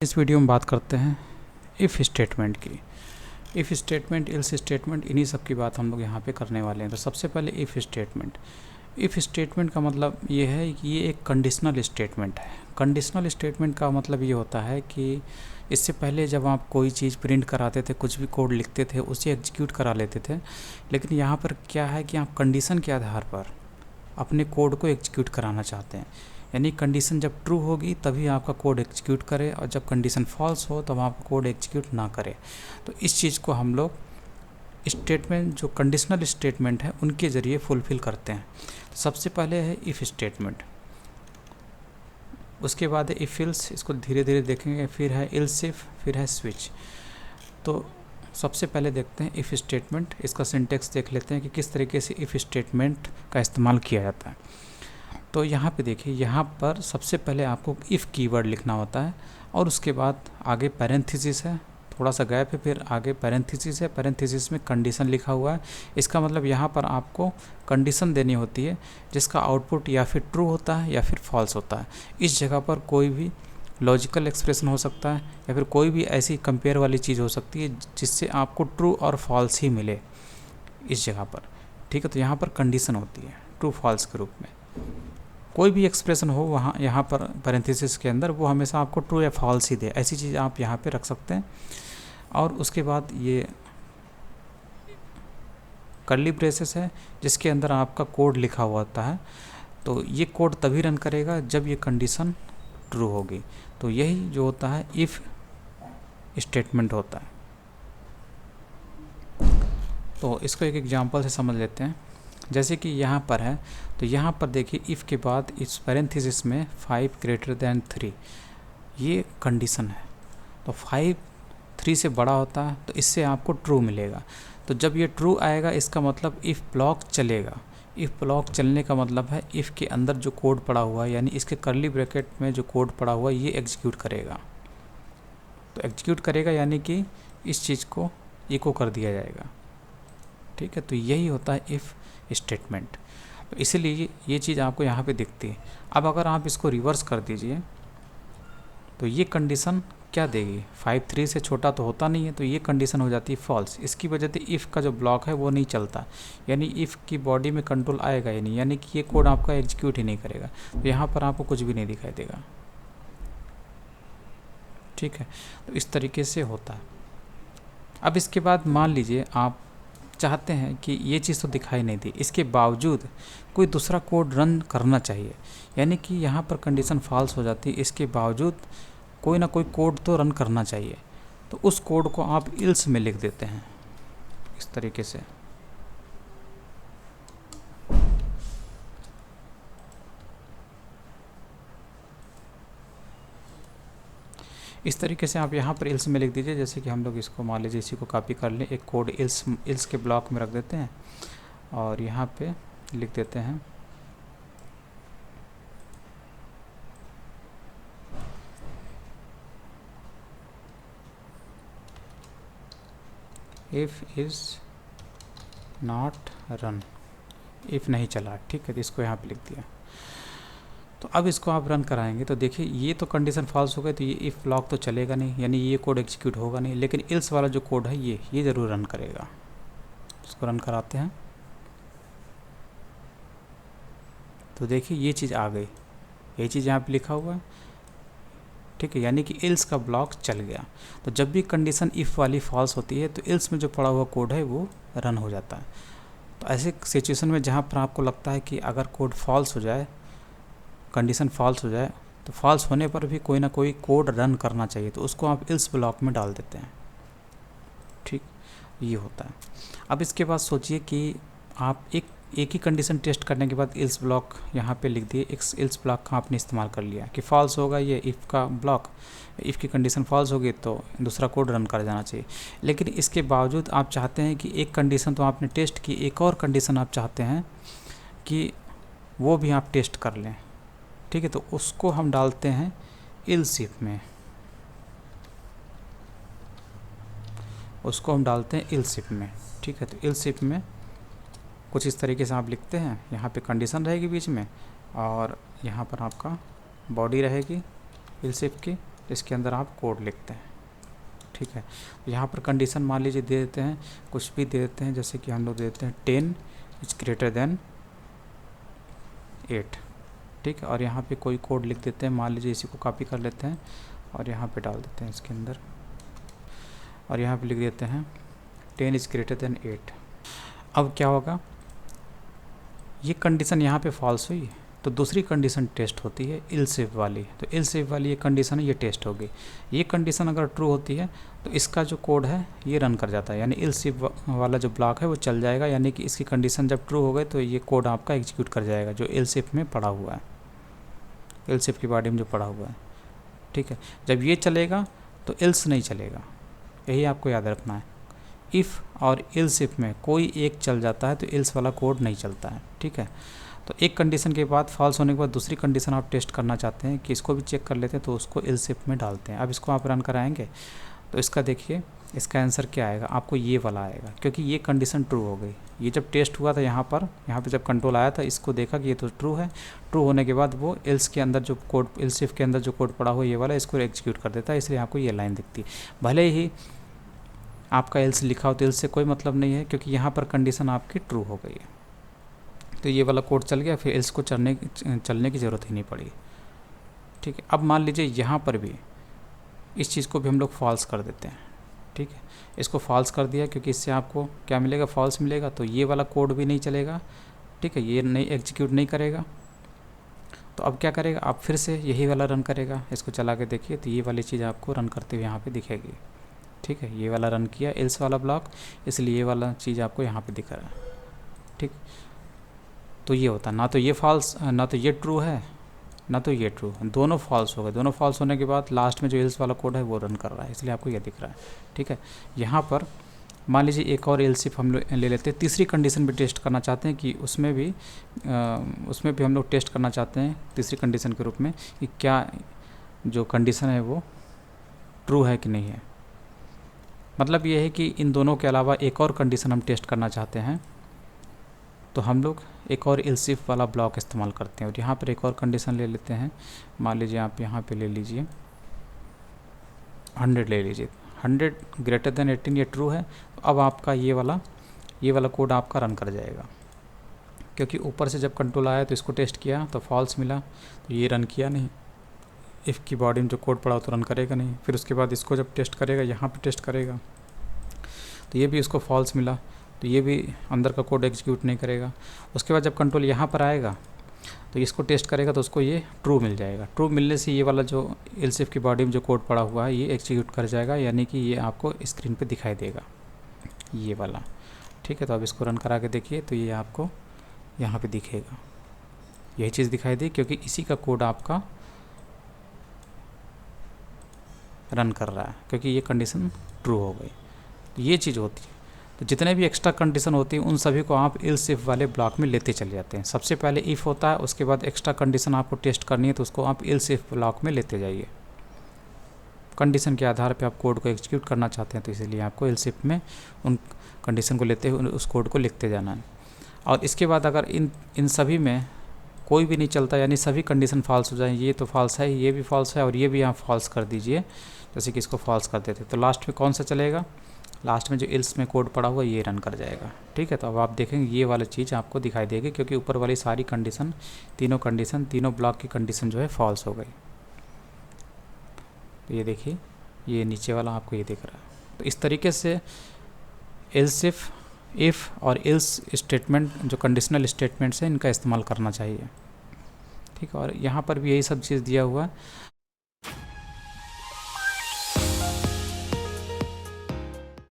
इस वीडियो में बात करते हैं इफ़ स्टेटमेंट की। इफ़ स्टेटमेंट, एल्स स्टेटमेंट, इन्हीं सब की बात हम लोग यहाँ पे करने वाले हैं। तो सबसे पहले इफ़ स्टेटमेंट। इफ़ स्टेटमेंट का मतलब ये है कि ये एक कंडीशनल स्टेटमेंट है। कंडीशनल स्टेटमेंट का मतलब ये होता है कि इससे पहले जब आप कोई चीज़ प्रिंट कराते थे, कुछ भी कोड लिखते थे, उसे एग्जीक्यूट करा लेते थे। लेकिन यहाँ पर क्या है कि आप कंडीशन के आधार पर अपने कोड को एग्जीक्यूट कराना चाहते हैं। यानी कंडीशन जब ट्रू होगी तभी आपका कोड एग्जीक्यूट करे, और जब कंडीशन फॉल्स हो तब आपका कोड एग्जीक्यूट ना करे। तो इस चीज़ को हम लोग स्टेटमेंट, जो कंडीशनल स्टेटमेंट है, उनके ज़रिए फुलफ़िल करते हैं। तो सबसे पहले है इफ़ स्टेटमेंट, उसके बाद है इफ़ एल्स, इसको धीरे धीरे देखेंगे, फिर है एल्स इफ, फिर है स्विच। तो सबसे पहले देखते हैं इफ़ स्टेटमेंट। इसका सिंटेक्स देख लेते हैं कि किस तरीके से इफ़ स्टेटमेंट का इस्तेमाल किया जाता है। तो यहाँ पे देखिए, यहाँ पर सबसे पहले आपको इफ़ कीवर्ड लिखना होता है, और उसके बाद आगे पैरेंथेसिस है, थोड़ा सा गैप है, फिर आगे पैरेंथेसिस है, पैरेंथेसिस में कंडीशन लिखा हुआ है। इसका मतलब यहाँ पर आपको कंडीशन देनी होती है जिसका आउटपुट या फिर ट्रू होता है या फिर फॉल्स होता है। इस जगह पर कोई भी लॉजिकल एक्सप्रेशन हो सकता है या फिर कोई भी ऐसी कंपेयर वाली चीज़ हो सकती है जिससे आपको ट्रू और फॉल्स ही मिले इस जगह पर। ठीक है, तो यहाँ पर कंडीशन होती है ट्रू फॉल्स के रूप में। कोई भी एक्सप्रेशन हो वहाँ, यहाँ पर पैरेंथेसिस के अंदर, वो हमेशा आपको ट्रू या फॉल्स ही दे, ऐसी चीज़ आप यहाँ पे रख सकते हैं। और उसके बाद ये कर्ली ब्रेसेस है जिसके अंदर आपका कोड लिखा हुआ होता है। तो ये कोड तभी रन करेगा जब ये कंडीशन ट्रू होगी। तो यही जो होता है इफ़ स्टेटमेंट होता है। तो इसको एक एग्जांपल से समझ लेते हैं। जैसे कि यहाँ पर है, तो यहाँ पर देखिए इफ़ के बाद इस पैरेंथेसिस में 5 ग्रेटर दैन 3, ये कंडीशन है। तो 5 3 से बड़ा होता है तो इससे आपको ट्रू मिलेगा। तो जब ये ट्रू आएगा इसका मतलब इफ़ ब्लॉक चलेगा। इफ़ ब्लॉक चलने का मतलब है इफ़ के अंदर जो कोड पड़ा हुआ है, यानी इसके कर्ली ब्रैकेट में जो कोड पड़ा हुआ है, ये एग्जीक्यूट करेगा। तो एग्जीक्यूट करेगा यानी कि इस चीज़ को इको कर दिया जाएगा। ठीक है, तो यही होता है इफ़ स्टेटमेंट। तो इसीलिए ये चीज़ आपको यहाँ पे दिखती है। अब अगर आप इसको रिवर्स कर दीजिए तो ये कंडीशन क्या देगी, 5 3 से छोटा तो होता नहीं है, तो ये कंडीशन हो जाती है फॉल्स। इसकी वजह से इफ़ का जो ब्लॉक है वो नहीं चलता, यानी इफ़ की बॉडी में कंट्रोल आएगा ही नहीं, यानी कि ये कोड आपका एग्जीक्यूट ही नहीं करेगा। तो यहाँ पर आपको कुछ भी नहीं दिखाई देगा। ठीक है, तो इस तरीके से होता है। अब इसके बाद मान लीजिए आप चाहते हैं कि ये चीज़ तो दिखाई नहीं दी, इसके बावजूद कोई दूसरा कोड रन करना चाहिए, यानी कि यहाँ पर कंडीशन फॉल्स हो जाती है, इसके बावजूद कोई ना कोई कोड तो रन करना चाहिए। तो उस कोड को आप इल्स में लिख देते हैं इस तरीके से। इस तरीके से आप यहाँ पर इल्स में लिख दीजिए। जैसे कि हम लोग इसको मान लीजिए, इसी को कॉपी कर लें, एक कोड इल्स के ब्लॉक में रख देते हैं और यहाँ पे लिख देते हैं if is not run, if नहीं चला। ठीक है, तो इसको यहाँ पे लिख दिया। तो अब इसको आप रन कराएंगे तो देखिए ये तो कंडीशन फॉल्स हो गई, तो ये इफ़ ब्लॉक तो चलेगा नहीं, यानी ये कोड एग्जीक्यूट होगा नहीं। लेकिन इल्स वाला जो कोड है ये ज़रूर रन करेगा। इसको रन कराते हैं तो देखिए ये चीज़ आ गई, ये चीज़ यहाँ पे लिखा हुआ है। ठीक है, यानी कि इल्स का ब्लॉक चल गया। तो जब भी कंडीशन इफ़ वाली फॉल्स होती है तो इल्स में जो पड़ा हुआ कोड है वो रन हो जाता है। तो ऐसे सिचुएशन में जहाँ पर आपको लगता है कि अगर कोड फॉल्स हो जाए, कंडीशन फॉल्स हो जाए, तो फॉल्स होने पर भी कोई ना कोई कोड रन करना चाहिए, तो उसको आप इल्स ब्लॉक में डाल देते हैं। ठीक, ये होता है। अब इसके बाद सोचिए कि आप एक ही कंडीशन टेस्ट करने के बाद इल्स ब्लॉक यहाँ पे लिख दिए, एक इल्स ब्लॉक का आपने इस्तेमाल कर लिया कि फॉल्स होगा ये इफ़ का ब्लॉक, इफ़ की कंडीशन फॉल्स होगी तो दूसरा कोड रन कर जाना चाहिए। लेकिन इसके बावजूद आप चाहते हैं कि एक कंडीशन तो आपने टेस्ट की, एक और कंडीशन आप चाहते हैं कि वो भी आप टेस्ट कर लें। ठीक है, तो उसको हम डालते हैं इल्स इफ में, उसको हम डालते हैं इल्स इफ में। ठीक है, तो इल्स इफ में कुछ इस तरीके से आप लिखते हैं, यहाँ पे कंडीशन रहेगी बीच में और यहाँ पर आपका बॉडी रहेगी इल्स इफ की, तो इसके अंदर आप कोड लिखते हैं। ठीक है, यहाँ पर कंडीशन मान लीजिए दे देते हैं, कुछ भी दे देते हैं, जैसे कि हम लोग दे देते हैं 10 इज ग्रेटर देन 8। ठीक है, और यहाँ पे कोई कोड लिख देते हैं, मान लीजिए इसी को कॉपी कर लेते हैं और यहाँ पे डाल देते हैं इसके अंदर, और यहाँ पे लिख देते हैं 10 इज ग्रेटर देन 8। अब क्या होगा, ये कंडीशन यहाँ पे फॉल्स हुई तो दूसरी कंडीशन टेस्ट होती है इल्स इफ वाली, तो इल्स इफ वाली ये कंडीशन है, ये टेस्ट होगी। ये कंडीशन अगर ट्रू होती है तो इसका जो कोड है ये रन कर जाता है, यानी इल्स इफ वाला जो ब्लॉक है वो चल जाएगा, यानी कि इसकी कंडीशन जब ट्रू हो गई तो ये कोड आपका एग्जीक्यूट कर जाएगा जो इल्स इफ में पड़ा हुआ है, इल्स इफ की बॉडी में जो पड़ा हुआ है। ठीक है, जब ये चलेगा तो इल्स नहीं चलेगा, यही आपको याद रखना है। इफ़ और इल्स इफ में कोई एक चल जाता है तो इल्स वाला कोड नहीं चलता है। ठीक है, तो एक कंडीशन के बाद फॉल्स होने के बाद दूसरी कंडीशन आप टेस्ट करना चाहते हैं कि इसको भी चेक कर लेते हैं, तो उसको इल्स इफ में डालते हैं। अब इसको आप रन कराएंगे तो इसका देखिए, इसका आंसर क्या आएगा, आपको ये वाला आएगा, क्योंकि ये कंडीशन ट्रू हो गई। ये जब टेस्ट हुआ था यहाँ पे जब कंट्रोल आया था, इसको देखा कि ये तो ट्रू है, ट्रू होने के बाद वो इल्स के अंदर जो कोड, इल्स इफ के अंदर जो कोड पड़ा हुआ ये वाला, इसको एग्जीक्यूट कर देता है, इसलिए आपको ये लाइन दिखती है। भले ही आपका एल्स लिखा हो तो एल्स से कोई मतलब नहीं है, क्योंकि यहाँ पर कंडीशन आपकी ट्रू हो गई है, तो ये वाला कोड चल गया, फिर एल्स को चलने की ज़रूरत ही नहीं पड़ी। ठीक है, अब मान लीजिए यहाँ पर भी इस चीज़ को भी हम लोग फॉल्स कर देते हैं। ठीक है, इसको फॉल्स कर दिया, क्योंकि इससे आपको क्या मिलेगा, फॉल्स मिलेगा, तो ये वाला कोड भी नहीं चलेगा। ठीक है, ये नहीं एग्जीक्यूट नहीं करेगा। तो अब क्या करेगा, आप फिर से यही वाला रन करेगा, इसको चला के देखिए तो ये वाली चीज़ आपको रन करते हुए यहाँ पे दिखेगी। ठीक है, ये वाला रन किया एल्स वाला ब्लॉक, इसलिए ये वाला चीज़ आपको यहाँ पे दिख रहा है। ठीक, तो ये होता है, ना तो ये फॉल्स, ना तो ये ट्रू है, ना तो ये ट्रू, दोनों फॉल्स हो गए। दोनों फॉल्स होने के बाद लास्ट में जो एल्स वाला कोड है वो रन कर रहा है, इसलिए आपको ये दिख रहा है। ठीक है, यहाँ पर मान लीजिए एक और एल्स इफ हम लोग ले लेते हैं, तीसरी कंडीशन भी टेस्ट करना चाहते हैं कि उसमें भी हम लोग टेस्ट करना चाहते हैं तीसरी कंडीशन के रूप में कि क्या जो कंडीशन है वो ट्रू है कि नहीं है। मतलब ये है कि इन दोनों के अलावा एक और कंडीशन हम टेस्ट करना चाहते हैं, तो हम लोग एक और एल्स इफ वाला ब्लॉक इस्तेमाल करते हैं, और यहाँ पर एक और कंडीशन ले लेते हैं। मान लीजिए आप यहाँ पे ले लीजिए 100 ले लीजिए, 100 ग्रेटर देन 18 ये ट्रू है, तो अब आपका ये वाला कोड आपका रन कर जाएगा, क्योंकि ऊपर से जब कंट्रोल आया तो इसको टेस्ट किया तो फॉल्स मिला, तो ये रन किया नहीं। इफ़ की बॉडी में जो कोड पड़ा तो रन करेगा नहीं, फिर उसके बाद इसको जब टेस्ट करेगा, यहाँ पे टेस्ट करेगा तो ये भी इसको फॉल्स मिला, तो ये भी अंदर का कोड एग्जीक्यूट नहीं करेगा। उसके बाद जब कंट्रोल यहाँ पर आएगा तो इसको टेस्ट करेगा तो उसको ये ट्रू मिल जाएगा। ट्रू मिलने से ये वाला जो एल्स इफ की बॉडी में जो कोड पड़ा हुआ है ये एग्जीक्यूट कर जाएगा, यानी कि ये आपको स्क्रीन पे दिखाई देगा ये वाला। ठीक है, तो अब इसको रन करा के देखिए तो ये आपको यहाँ पे दिखेगा, यही चीज़ दिखाई दी, क्योंकि इसी का कोड आपका रन कर रहा है, क्योंकि ये कंडीशन ट्रू हो गई। तो ये चीज़ होती है। तो जितने भी एक्स्ट्रा कंडीशन होती हैं उन सभी को आप एल्स इफ वाले ब्लॉक में लेते चले जाते हैं। सबसे पहले इफ़ होता है, उसके बाद एक्स्ट्रा कंडीशन आपको टेस्ट करनी है तो उसको आप एल्स इफ ब्लॉक में लेते जाइए। कंडीशन के आधार पे आप कोड को एग्जीक्यूट करना चाहते हैं, तो इसीलिए आपको एल्स इफ में उन कंडीशन को लेते हुए उस कोड को लिखते जाना है। और इसके बाद अगर इन सभी में कोई भी नहीं चलता, यानी सभी कंडीशन फॉल्स हो जाए, ये तो फॉल्स है, ये भी फॉल्स है और ये भी आप फॉल्स कर दीजिए, जैसे कि इसको फॉल्स कर देते, तो लास्ट में कौन सा चलेगा, लास्ट में जो एल्स में कोड पड़ा हुआ ये रन कर जाएगा। ठीक है, तो अब आप देखेंगे ये वाला चीज़ आपको दिखाई देगी, क्योंकि ऊपर वाली सारी कंडीशन, तीनों ब्लॉक की कंडीशन जो है फॉल्स हो गई। तो ये देखिए, ये नीचे वाला आपको ये दिख रहा है। तो इस तरीके से एल्स इफ़ और एल्स स्टेटमेंट जो कंडीशनल स्टेटमेंट्स हैं इनका इस्तेमाल करना चाहिए। ठीक है, और यहाँ पर भी यही सब चीज़ दिया हुआ है।